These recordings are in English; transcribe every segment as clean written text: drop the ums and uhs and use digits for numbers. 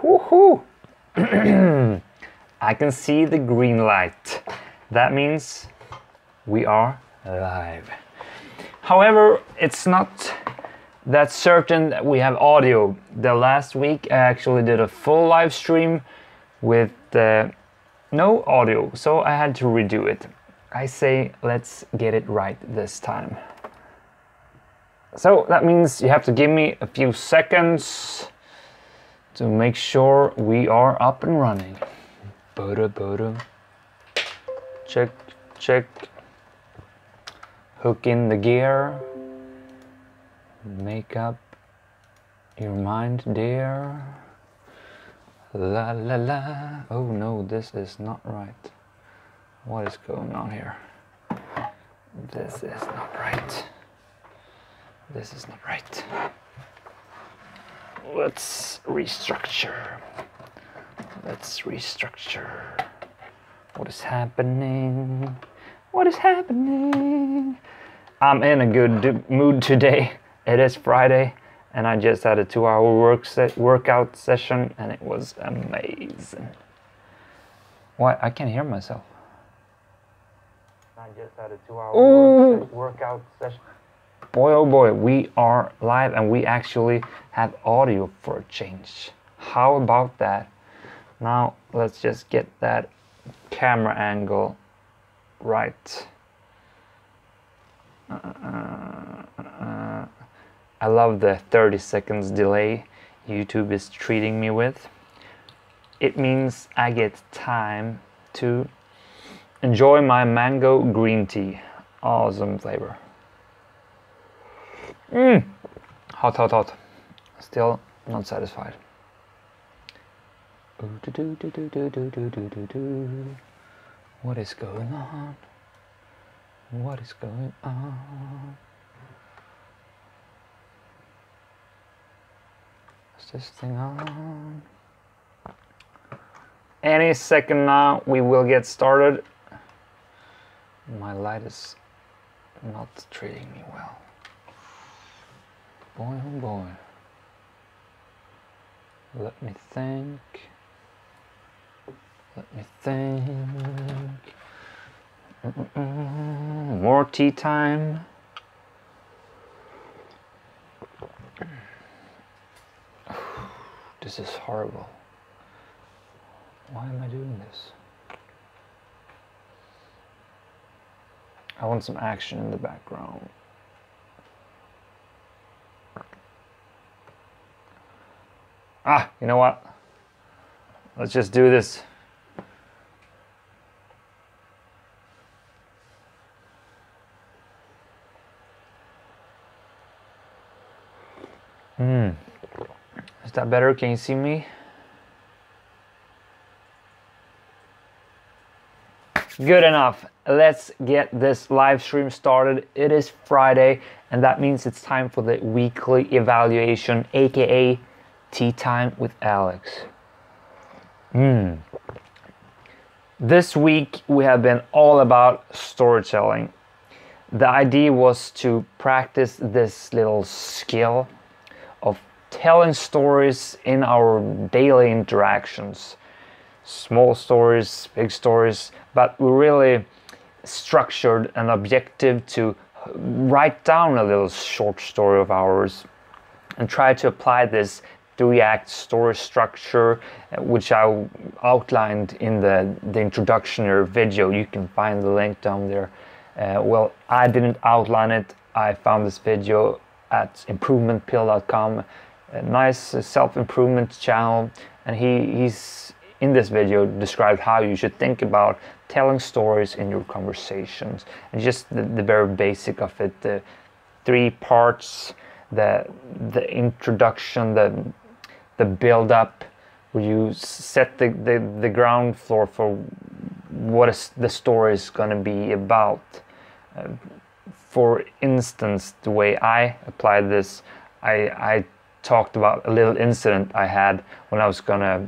Woohoo! I can see the green light. That means we are live. However, it's not that certain that we have audio. The last week I actually did a full live stream with no audio, so I had to redo it. I say let's get it right this time. So that means you have to give me a few seconds to make sure we are up and running. Check, check. Hook in the gear. Make up your mind, dear. La la la. Oh no, this is not right. What is going on here? This is not right. This is not right. Let's restructure. Let's restructure. What is happening? What is happening? I'm in a good mood today. It is Friday and I just had a 2-hour workout session and it was amazing. What? I can't hear myself. I just had a 2-hour workout session. Boy, oh boy, we are live and we actually have audio for a change. How about that? Now let's just get that camera angle right. I love the 30 seconds delay YouTube is treating me with. It means I get time to enjoy my mango green tea. Awesome flavor. Hot, hot, hot. Still not satisfied. What is going on? What is going on? Is this thing on? Any second now we will get started. My light is not treating me well. Boy, oh boy. Let me think. Let me think. More tea time. This is horrible. Why am I doing this? I want some action in the background. You know what? Let's just do this. Is that better? Can you see me? Good enough. Let's get this live stream started. It is Friday, and that means it's time for the weekly evaluation, aka Tea Time with Alex. This week we have been all about storytelling. The idea was to practice this little skill of telling stories in our daily interactions. Small stories, big stories, but we really structured an objective to write down a little short story of ours and try to apply this 3-act story structure, which I outlined in the introductory video. You can find the link down there. Well, I didn't outline it. I found this video at improvementpill.com, a nice self-improvement channel, and he's in this video described how you should think about telling stories in your conversations, and just the very basic of it, the 3 parts, the introduction, the build up, where you set the ground floor for what the story is going to be about. For instance, the way I applied this, I talked about a little incident I had when I was going to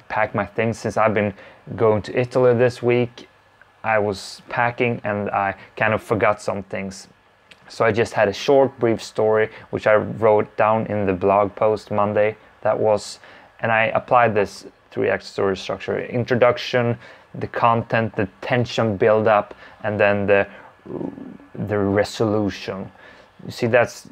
pack my things. Since I've been going to Italy this week, I was packing and I kind of forgot some things. So I just had a short, brief story, which I wrote down in the blog post Monday. That was, And I applied this 3-act story structure: introduction, the content, the tension build up, and then the resolution. You see, that's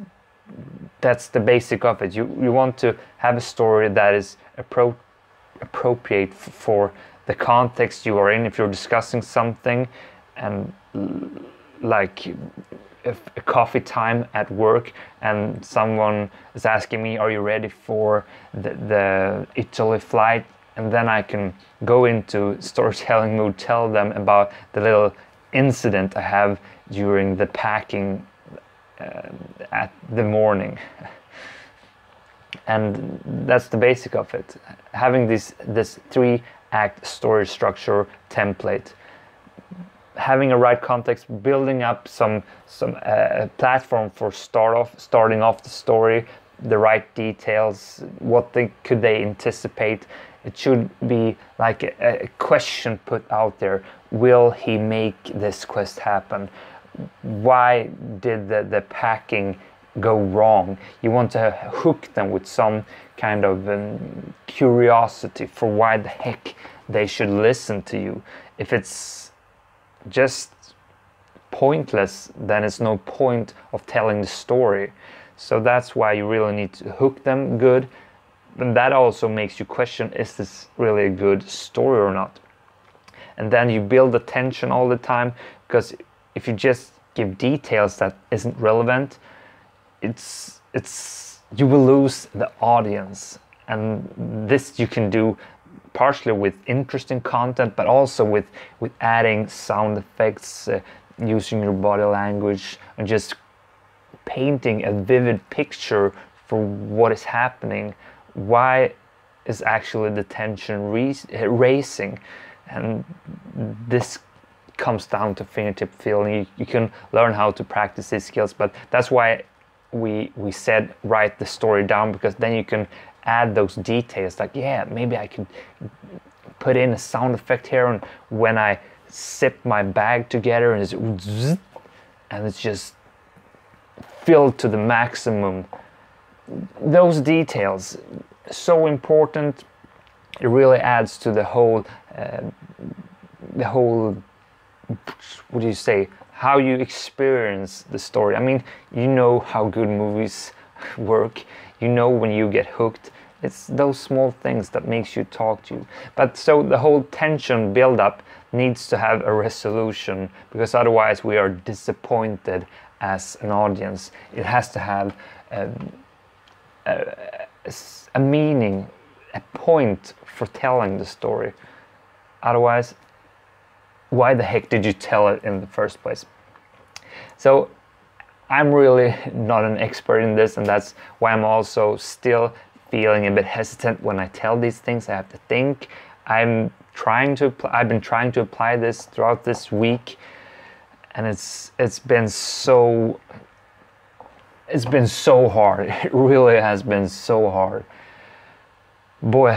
the basic of it. You want to have a story that is appropriate for the context you are in. If you're discussing something, and like a coffee time at work, and someone is asking me, are you ready for the Italy flight? And then I can go into storytelling mood, tell them about the little incident I have during the packing at the morning. And that's the basic of it. Having this 3-act story structure template, having a right context, building up some platform for starting off the story, the right details, could they anticipate. It should be like a question put out there. Will he make this quest happen? Why did the packing go wrong? You want to hook them with some kind of curiosity for why the heck they should listen to you. If it's just pointless, then it's no point of telling the story. So that's why you really need to hook them good. And that also makes you question, is this really a good story or not? And then you build the tension all the time, because if you just give details that isn't relevant, you will lose the audience. And this you can do partially with interesting content, but also with adding sound effects, using your body language, and just painting a vivid picture for what is happening. Why is actually the tension racing? And this comes down to fingertip feeling. You can learn how to practice these skills, but that's why we said write the story down, because then you can add those details, like, yeah, maybe I could put in a sound effect here, and when I zip my bag together and it's just filled to the maximum. Those details, so important. It really adds to the whole what do you say, how you experience the story. I mean, you know how good movies work. You know when you get hooked. It's those small things that makes you talk to you. But so the whole tension build up needs to have a resolution, because otherwise we are disappointed as an audience. It has to have a meaning, a point for telling the story. Otherwise, why the heck did you tell it in the first place? So I'm really not an expert in this, and that's why I'm also still feeling a bit hesitant when I tell these things. I have to think. I've been trying to apply this throughout this week, and it's been so hard. It really has been so hard. Boy,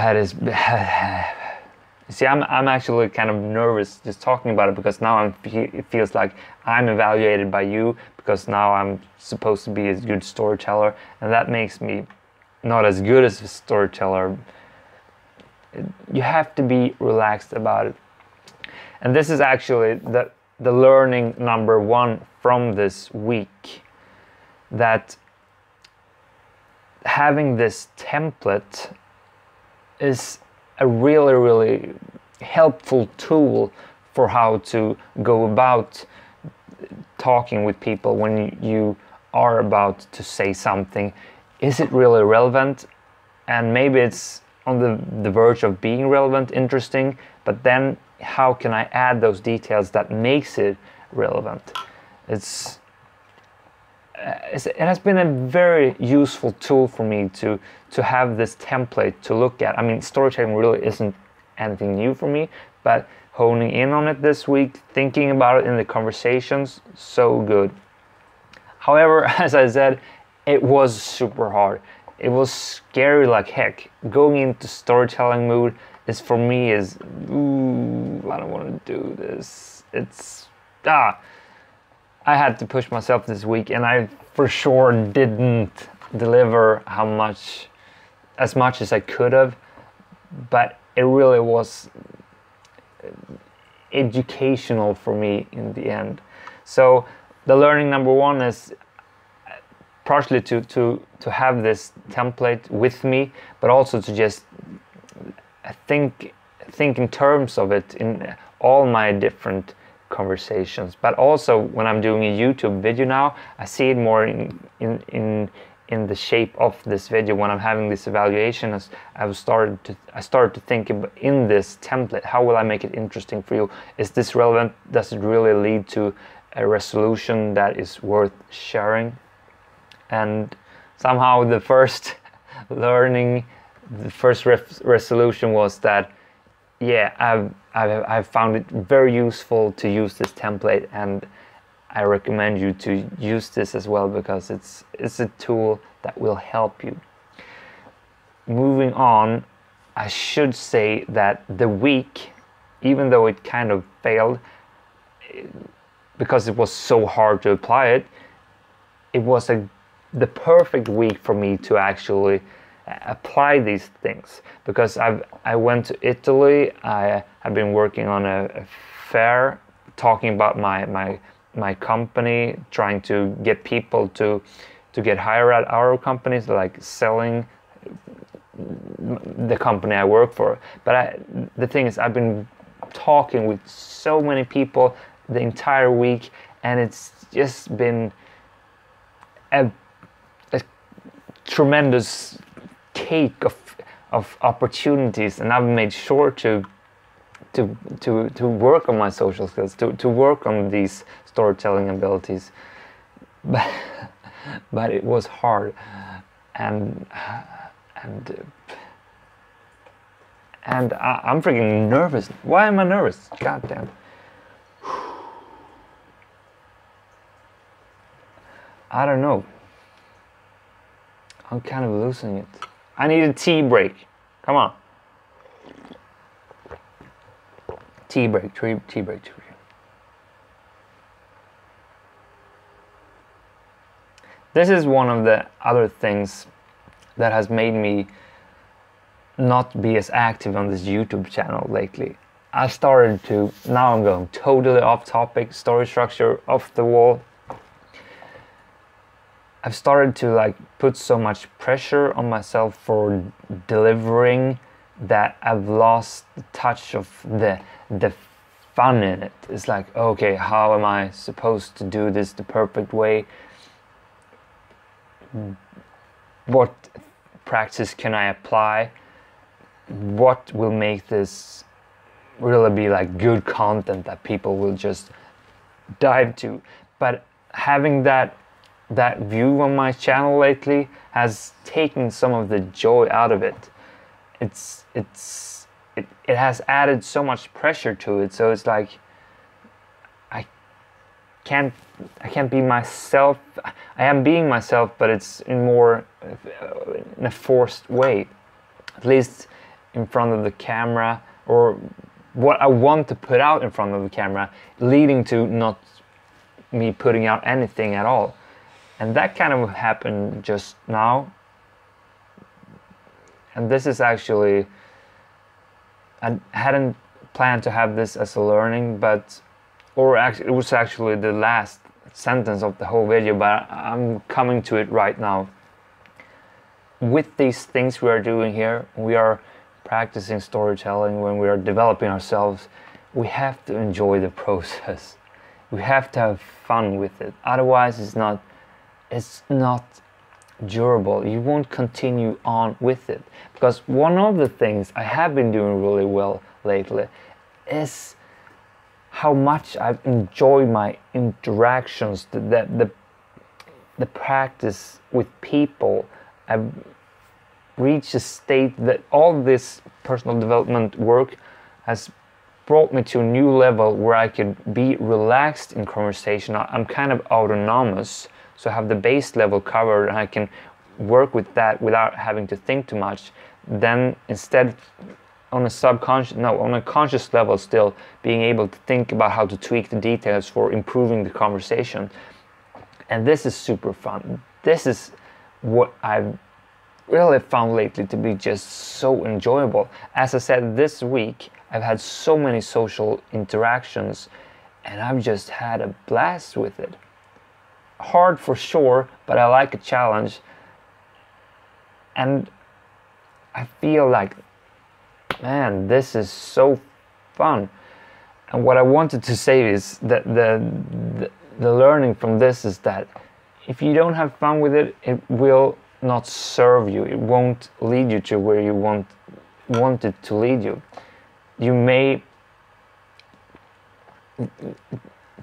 see, I'm actually kind of nervous just talking about it, because now it feels like I'm evaluated by you, because now I'm supposed to be a good storyteller, and that makes me not as good as a storyteller. You have to be relaxed about it. And this is actually the learning number 1 from this week, that having this template is a really, really helpful tool for how to go about talking with people when you are about to say something. Is it really relevant? And maybe it's on the verge of being relevant, interesting, but then how can I add those details that makes it relevant? It has been a very useful tool for me to have this template to look at. I mean, storytelling really isn't anything new for me, but honing in on it this week, thinking about it in the conversations, so good. However, as I said, it was super hard. It was scary like heck. Going into storytelling mood is, for me, ooh, I don't want to do this. I had to push myself this week, and I for sure didn't deliver as much as I could have. but it really was educational for me in the end. So the learning number one is partially to have this template with me, but also to just think in terms of it in all my different conversations. But also when I'm doing a YouTube video now, I see it more in the shape of this video. When I'm having this evaluation, I started to think in this template, how will I make it interesting for you? Is this relevant? Does it really lead to a resolution that is worth sharing? And somehow the first resolution was that, yeah, I've found it very useful to use this template, and I recommend you to use this as well, because it's a tool that will help you. Moving on, I should say that the week, even though it kind of failed because it was so hard to apply it, it was the perfect week for me to actually apply these things, because I went to Italy. I have been working on a fair, talking about my company, trying to get people to get hired at our companies, like selling the company I work for. But the thing is, I've been talking with so many people the entire week, and it's just been a tremendous cake of opportunities, and I've made sure to work on my social skills, to work on these storytelling abilities, but it was hard, and I'm freaking nervous. Why am I nervous? God damn. I don't know. I'm kind of losing it. I need a tea break. Come on. Tea break. This is one of the other things that has made me not be as active on this YouTube channel lately. I started to, now I'm going totally off topic, story structure off the wall. I've started to like put so much pressure on myself for delivering that I've lost the touch of the fun in it. It's like, okay, how am I supposed to do this the perfect way? What practice can I apply? What will make this really be like good content that people will just dive to? But having that view on my channel lately has taken some of the joy out of it. It has added so much pressure to it, so it's like I can't be myself. I am being myself, but it's in a forced way, at least in front of the camera, or what I want to put out in front of the camera, leading to not me putting out anything at all. And that kind of happened just now. And this is actually, I hadn't planned to have this as a learning, it was actually the last sentence of the whole video, but I'm coming to it right now. With these things we are doing here, we are practicing storytelling, when we are developing ourselves, we have to enjoy the process. We have to have fun with it. Otherwise, it's not durable. You won't continue on with it. Because one of the things I have been doing really well lately is how much I've enjoyed my interactions, the practice with people. I've reached a state that all this personal development work has brought me to a new level where I could be relaxed in conversation. I'm kind of autonomous, so I have the base level covered, and I can work with that without having to think too much. Then instead, on a conscious level still, being able to think about how to tweak the details for improving the conversation. And this is super fun. This is what I've really found lately to be just so enjoyable. As I said, this week I've had so many social interactions and I've just had a blast with it. Hard for sure, but I like a challenge. And I feel like, man, this is so fun. And what I wanted to say is that the learning from this is that if you don't have fun with it, it will not serve you. It won't lead you to where you want it to lead you. You may, it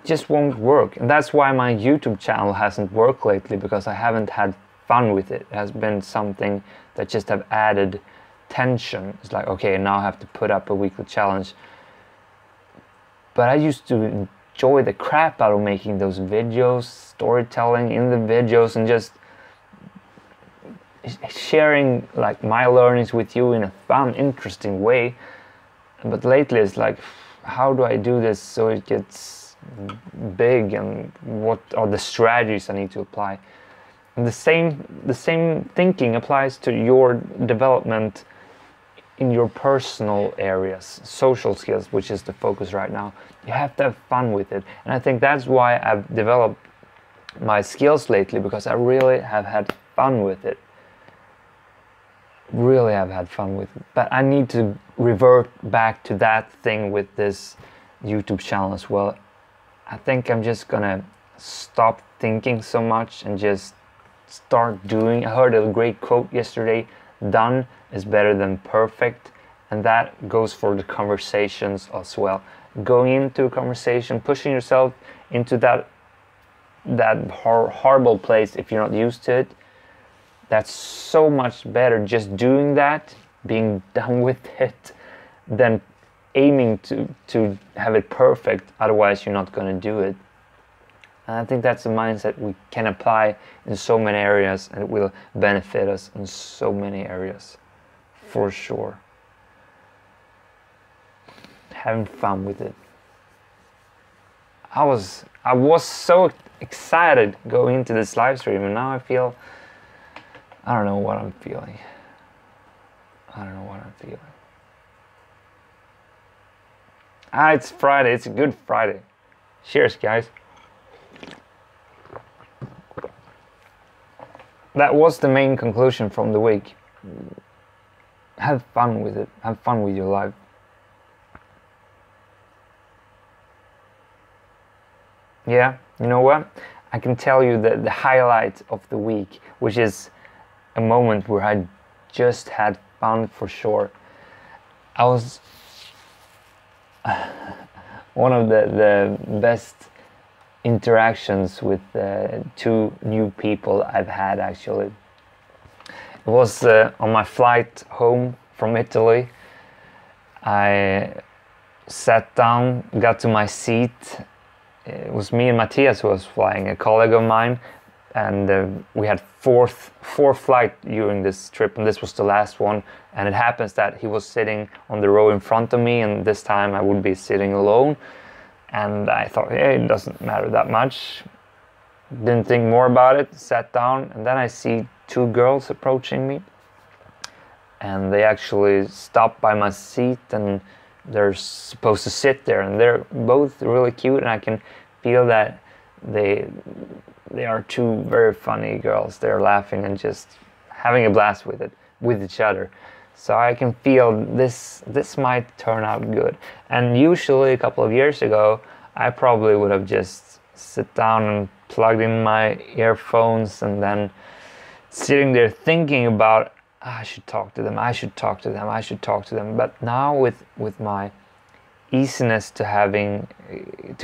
just won't work. And that's why my YouTube channel hasn't worked lately, because I haven't had fun with it. It has been something that just have added tension. It's like, okay, now I have to put up a weekly challenge. But I used to enjoy the crap out of making those videos, storytelling in the videos, and just sharing like my learnings with you in a fun, interesting way. But lately it's like, how do I do this so it gets big, and what are the strategies I need to apply? And the same thinking applies to your development in your personal areas, social skills, which is the focus right now. You have to have fun with it. And I think that's why I've developed my skills lately, because I really have had fun with it. Really have had fun with it. But I need to revert back to that thing with this YouTube channel as well. I think I'm just gonna stop thinking so much and just start doing. I heard a great quote yesterday: done is better than perfect. And that goes for the conversations as well. Going into a conversation, pushing yourself into that horrible place if you're not used to it, that's so much better just doing that, being done with it, than aiming to have it perfect. Otherwise you're not going to do it. And I think that's a mindset we can apply in so many areas, and it will benefit us in so many areas, for sure. Having fun with it. I was so excited going into this live stream, and now I feel, I don't know what I'm feeling. I don't know what I'm feeling. It's Friday. It's a good Friday. Cheers, guys. That was the main conclusion from the week. Have fun with it. Have fun with your life. Yeah, you know what? I can tell you the highlight of the week, which is a moment where I just had fun for sure. I was one of the best interactions with two new people I've had, actually. It was on my flight home from Italy. I sat down, got to my seat. It was me and Matthias who was flying, a colleague of mine, and we had four flights during this trip, and this was the last one. And it happens that he was sitting on the row in front of me, and this time I would be sitting alone. And I thought, hey, it doesn't matter that much. Didn't think more about it, sat down, and then I see two girls approaching me. And they actually stopped by my seat, and they're supposed to sit there, and they're both really cute, and I can feel that they are two very funny girls. They're laughing and just having a blast with it, with each other. So I can feel this might turn out good. And usually a couple of years ago, I probably would have just sit down and plugged in my earphones and then sitting there thinking about, I should talk to them, I should talk to them, I should talk to them. But now with my easiness to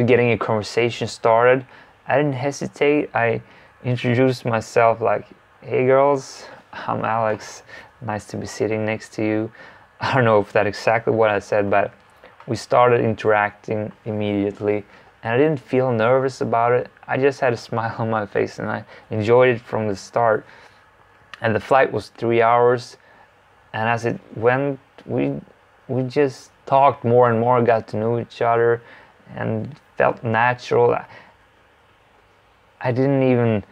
getting a conversation started, I didn't hesitate. I introduced myself like, hey girls, I'm Alex. Nice to be sitting next to you. I don't know if that's exactly what I said, but we started interacting immediately, and I didn't feel nervous about it. I just had a smile on my face, and I enjoyed it from the start. And the flight was 3 hours, and as it went, we just talked more and more, got to know each other, and felt natural. I didn't even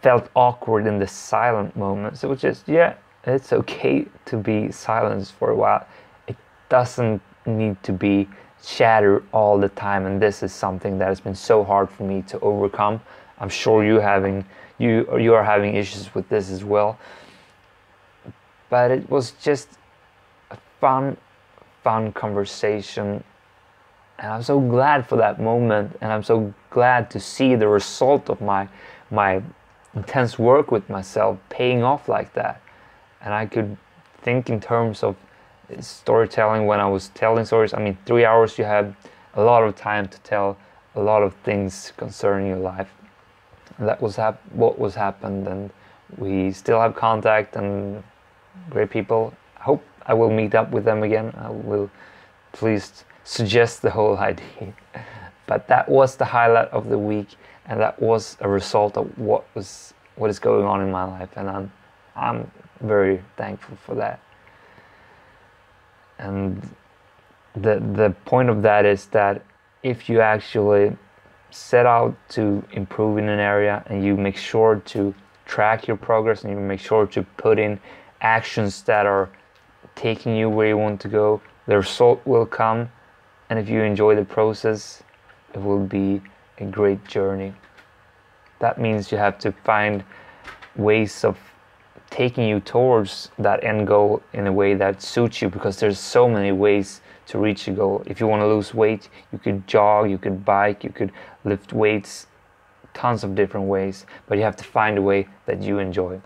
felt awkward in the silent moments. It was just, yeah, it's okay to be silenced for a while. It doesn't need to be chatter all the time, and this is something that has been so hard for me to overcome. I'm sure you are having issues with this as well. But it was just a fun conversation, and I'm so glad for that moment, and I'm so glad to see the result of my intense work with myself paying off like that. And I could think in terms of storytelling when I was telling stories. I mean, 3 hours, you have a lot of time to tell a lot of things concerning your life. And that was what was happened, and we still have contact and great people. I hope I will meet up with them again. I will please suggest the whole idea. But that was the highlight of the week, and that was a result of what is going on in my life, and I'm very thankful for that. And the point of that is that if you actually set out to improve in an area, and you make sure to track your progress, and you make sure to put in actions that are taking you where you want to go, the result will come. And if you enjoy the process, it will be a great journey. That means you have to find ways of taking you towards that end goal in a way that suits you, because there's so many ways to reach a goal. If you want to lose weight, you could jog, you could bike, you could lift weights, tons of different ways, but you have to find a way that you enjoy.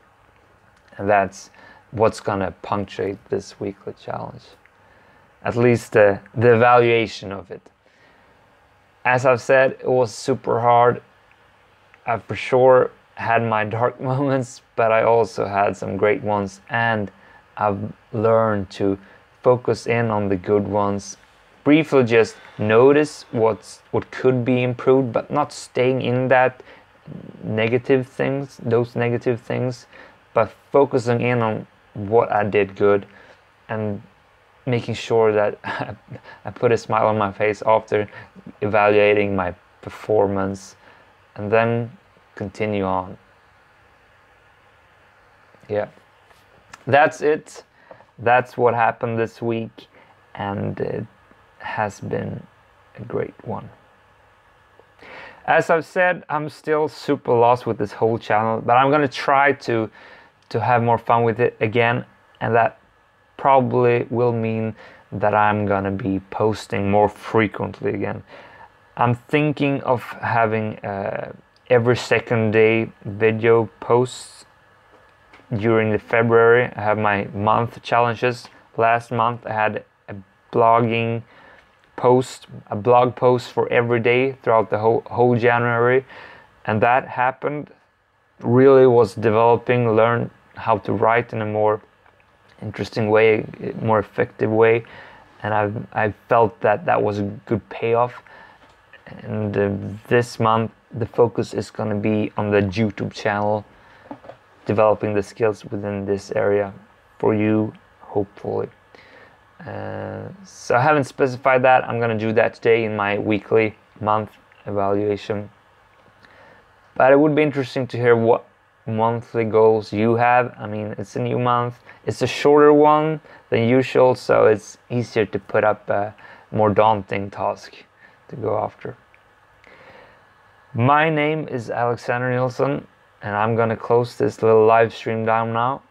And that's what's gonna punctuate this weekly challenge, at least the evaluation of it. As I've said, it was super hard. I for sure had my dark moments, but I also had some great ones, and I've learned to focus in on the good ones. Briefly just notice what could be improved, but not staying in those negative things, but focusing in on what I did good, and making sure that I put a smile on my face after evaluating my performance, and then continue on. Yeah, that's it. That's what happened this week, and it has been a great one. As I've said, I'm still super lost with this whole channel, but I'm gonna try to have more fun with it again, and that probably will mean that I'm gonna be posting more frequently again. I'm thinking of having every second day video posts during the February. I have my month challenges. Last month I had a blog post for every day throughout the whole January, and that happened. Really was developing, learn how to write in a more interesting way, more effective way, and I felt that was a good payoff. And this month the focus is going to be on the YouTube channel, developing the skills within this area for you, hopefully. So I haven't specified that. I'm going to do that today in my weekly month evaluation. But it would be interesting to hear what monthly goals you have. I mean, it's a new month. It's a shorter one than usual, so it's easier to put up a more daunting task to go after. My name is Alexander Nilsson, and I'm gonna close this little live stream down now,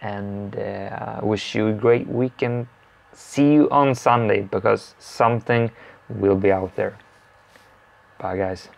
and I wish you a great weekend. See you on Sunday, because something will be out there. Bye guys.